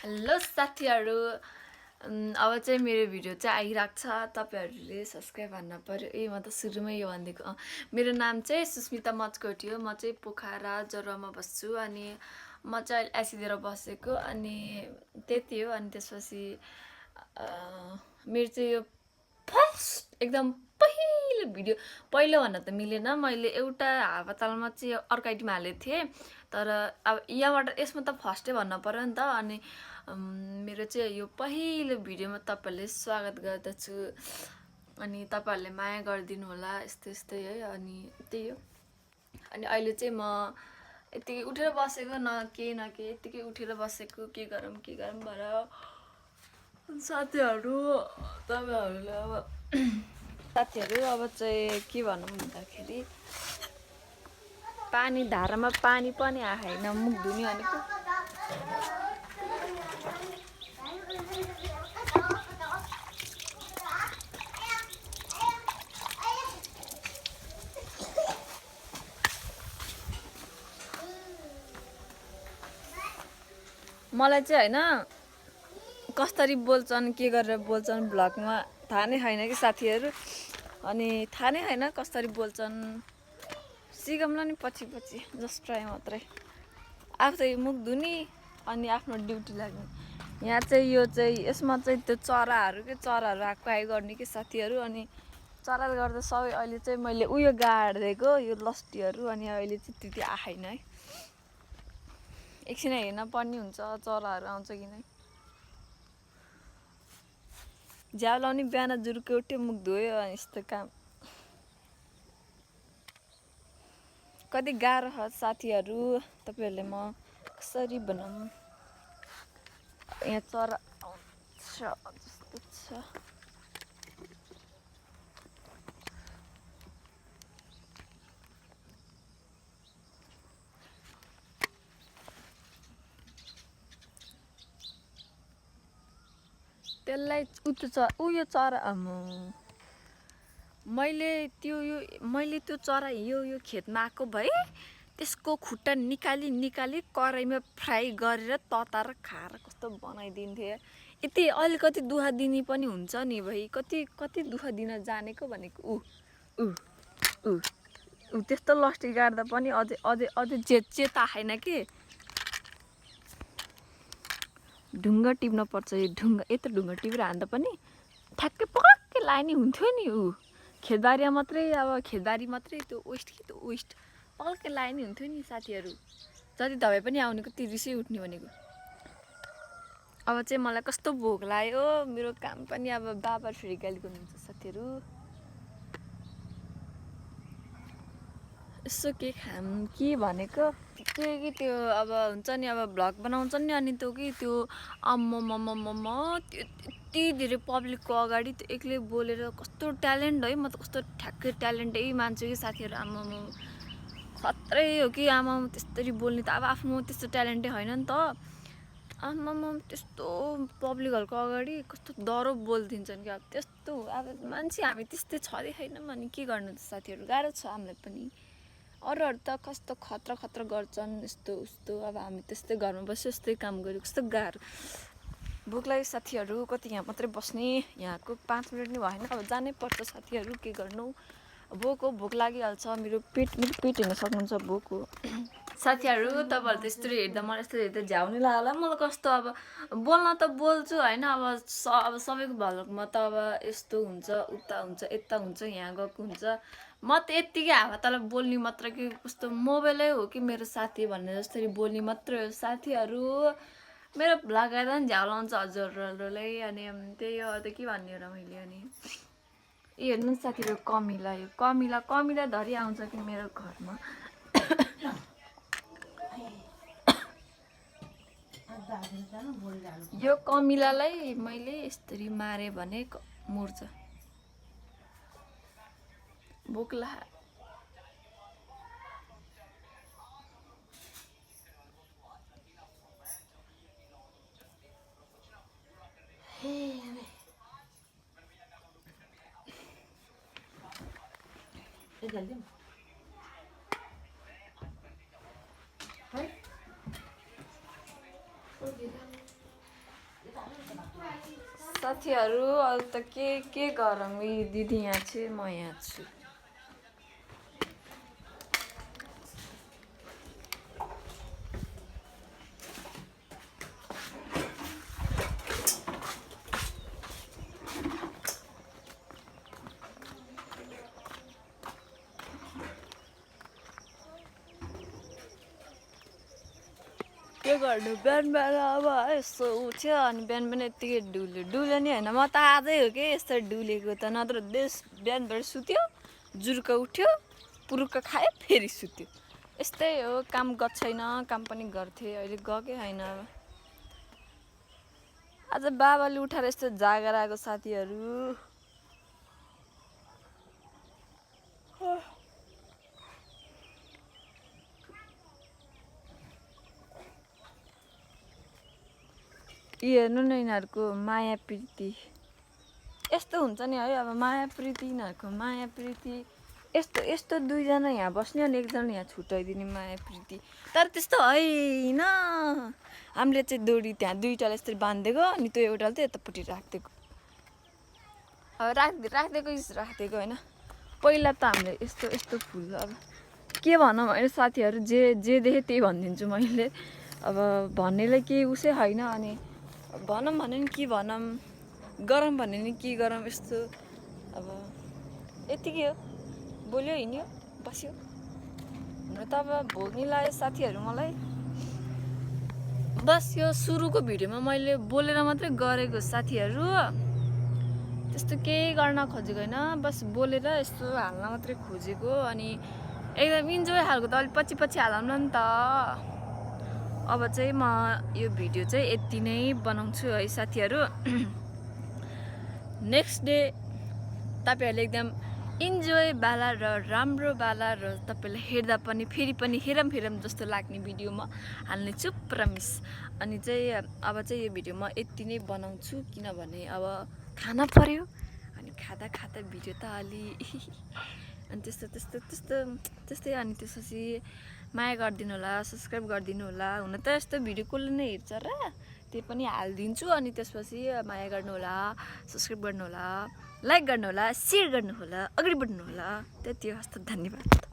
hello साथीहरु अब चाहिँ मेरो भिडियो चाहिँ आइराख्छ तपाईहरुले सब्स्क्राइब गर्न पर्यो म त सुरुमै यो भन्दिएको मेरो नाम चाहिँ सुस्मिता मचकोटी हो म चाहिँ पोखरा जरवामा बस्छु अनि म चाहिँ एसीतिर बसेको अनि त्यति हो अनि त्यसपछि मेरो चाहिँ यो फर्स्ट एकदम पहिलो भिडियो पहिलो भन्न त मिलेन मैले एउटा हावातालमा चाहिँ अर्को आइडीमा हालेको थिएँ तर अब यहाँबाट यसमा त फर्स्टै भन्न पर्यो नि त अनि मेरो चाहिँ यो पहिलो भिडियोमा तपाईहरुले स्वागत गर्दछु अनि तपाईहरुले माया गरिदिनु होला यस्तै यस्तै है अनि त्यही हो अनि अहिले चाहिँ म यतिकै उठेर बसेको न के यतिकै उठेर बसेको के गरौँ भएर साथीहरु तपाईहरुले अब साथीहरु अब चाहिँ के भनौँ भन्दाखेरि पानी धारामा पानी पनि आएन मुख धुने भनेको मलाई चाहिँ हैन कसरी बोल्छन् के गरेर बोल्छन् भ्लगमा थाहा नै छैन कि साथीहरु अनि थाहा नै छैन कसरी बोल्छन् सिकाउँला नि पछि जस्ट ट्राई मात्रै आफै मुख धुनी अनि आफ्नो ड्युटी लाग्ने यहाँ चाहिँ यो चाहिँ यसमा चाहिँ त्यो चराहरु आएको आइ गर्ने कि साथीहरु अनि चराले गर्दा सबै अहिले चाहिँ मैले उयो गाड्दिएको यो लस्टीहरु अनि अहिले चाहिँ त्यति आएन है एकछिन हेर्न पर्ने हुन्छ चराहरु आउँछ कि नै झ्याउ लाउने बिहान जुरुके उठ्यो मुख धोयो अनि यस्तो काम कति गाह्रो छ साथीहरु तपाईहरुले म कसरी बनाऊँ यहाँ चरा आउँछ जस्तो छ त्यसलाई उयो चरा मैले त्यो चरा यो खेतमा आएको भए त्यसको खुट्टा निकाली कराईमा फ्राई गरेर तताएर खाएर कस्तो बनाइदिन्थे यति अलिकति दुःख दिने पनि हुन्छ नि भाइ कति दुःख दिन जानेको भनेको उ त्यस्तो लस्टी गाड्दा पनि अझै चेता आएन के ढुङ्गा टिप्न पर्छ यो ढुङ्गा टिपेर हान्दा पनि ठ्याक्कै पक्कै लाने हुन्थ्यो नि खेतबारीमा मात्रै त्यो वेस्ट पक्कै लाने हुन्थ्यो नि साथीहरु जति दबाई पनि आउने कति रिसै उठ्ने भनेको अब चाहिँ मलाई कस्तो भोक लाग्यो मेरो काम पनि अब बाबा फेरि गाली गर्नुहुन्छ साथीहरु यसो के खाम के भनेको त्यो अब हुन्छ नि अब भ्लग बनाउँछ नि अनि त्यो अम्म त्यति धेरै पब्लिकको अगाडि त्यो एक्लै बोलेर कस्तो ट्यालेन्ट है म त कस्तो ठ्याक्कै ट्यालेन्टै मान्छु कि साथीहरु आम्म खत्रै हो कि आम्म त्यसरी बोल्ने त अब आफ्नो त्यस्तो ट्यालेन्टै हैन नि त आम्म त्यस्तो पब्लिकहरुको अगाडि कस्तो डरो बोल्दिन्छन् कि अब त्यस्तो अब मान्छे हामी त्यस्तै छदै छैनौं अनि के गर्नु त साथीहरु गाह्रो छ हामीलाई पनि अरूहरु त कस्तो खतरा गर्छन् यस्तो उस्तो अब हामी त्यस्तै घरमा बस्यो यस्तै काम गर्यो कस्तो गाह्रो भोक लाग्यो साथीहरु कति यहाँ मात्रै बस्ने यहाँको 5 मिनेट नि भएन अब जानै पर्छ साथीहरु के गर्नु भोक लागिहाल्छ मेरो पेट हेर्न सक्नुहुन्छ भोक हो साथीहरु तपाईहरु त्यस्तो हेर्दा मलाई यस्तो हेर्दा झ्याउनी लाग्ला मलाई कस्तो अब बोल्न त बोल्छु हैन अब सबैको भलकमा त अब यस्तो हुन्छ उता हुन्छ यता हुन्छ यहाँ गएको हुन्छ म त यतिकै हावाताल बोल्ने मात्र कि कस्तो मोबाइलै हो कि मेरो साथी भन्ने जस्तै बोल्ने मात्रै हो साथीहरु मेरो भ्लग हेर्दा नि झ्याउ लाउँछ हजुरहरुले अनि त्यही हो त के भन्ने र मैले अनि हेर्नु साथीहरु कमिला धरी आउँछ कि मेरो घरमा यो कमिलालाई मैले यसरी मारे भने मर्छ भोक लाग्यो साथीहरू अहिले त के गरौँ यी दिदी यहाँ छु म यहाँ छु के गर्नु बिहान बिहान अब यसो उठ्यो अनि बिहान बिहान यत्तिकै डुल्यो नि होइन म त आजै हो कि यस्तो डुलेको त नत्र बिहानबाट सुत्यो जुर्क उठ्यो पुरुक्क खायो फेरि सुत्यो यस्तै हो काम गएको छैन काम पनि गर्थेँ अहिले गएकै होइन अब आज बाबाले उठाएर यस्तो जागर आएको साथीहरू हेर्नु न यिनीहरूको माया प्रीति यस्तो हुन्छ नि है अब माया प्रीति यिनीहरूको माया प्रीति यस्तो दुईजना यहाँ बस्ने अनि एकजना यहाँ छुट्याइदिने माया प्रीति तर त्यस्तो होइन हामीले चाहिँ दोरी त्यहाँ दुईटालाई यस्तरी बाँधिदिएको अनि त्यो एउटाले चाहिँ यतापट्टि राखिदिएको अब राखिदिएको होइन पहिला त हामीले यस्तो फुल अब के भनौँ अहिले साथीहरू जे देखेँ त्यही भनिदिन्छु मैले अब भन्नेलाई केही उसै होइन अनि भनौँ भने नि के भनौँ गरौँ भने नि के गरौँ यस्तो अब यतिकै हो बोल्यो हिँड्यो बस्यो हुन त अब भोग्नी लाग्यो साथीहरू मलाई बस यो सुरुको भिडियोमा मैले बोलेर मात्रै गरेको साथीहरू त्यस्तो केही गर्न खोजेको होइन बस बोलेर यस्तो हाल्न मात्रै खोजेको अनि एकदम इन्जोय खालको त अलिक पछि हालौँ नि त अब चाहिँ म यो भिडियो चाहिँ यति नै बनाउँछु है साथीहरू नेक्स्ट डे तपाईँहरूले एकदम इन्जोय वाला र राम्रो वाला र तपाईँलाई हेर्दा पनि फेरि पनि हेरौँ जस्तो लाग्ने भिडियो म हाल्ने छु प्रमिस अनि चाहिँ अब चाहिँ यो भिडियो म यति नै बनाउँछु किनभने अब खाना पर्यो अनि खाँदा भिडियो त अलि अनि त्यस्तै अनि त्यसपछि माया गरिदिनु होला सब्सक्राइब गरिदिनु होला हुन त यस्तो भिडियो कसले नै हेर्छ र त्यही पनि हालिदिन्छु अनि त्यसपछि माया गर्नु होला सब्सक्राइब गर्नु होला लाइक गर्नु होला सेयर गर्नु होला अगाडि बढ्नु होला त्यति हो हस्त धन्यवाद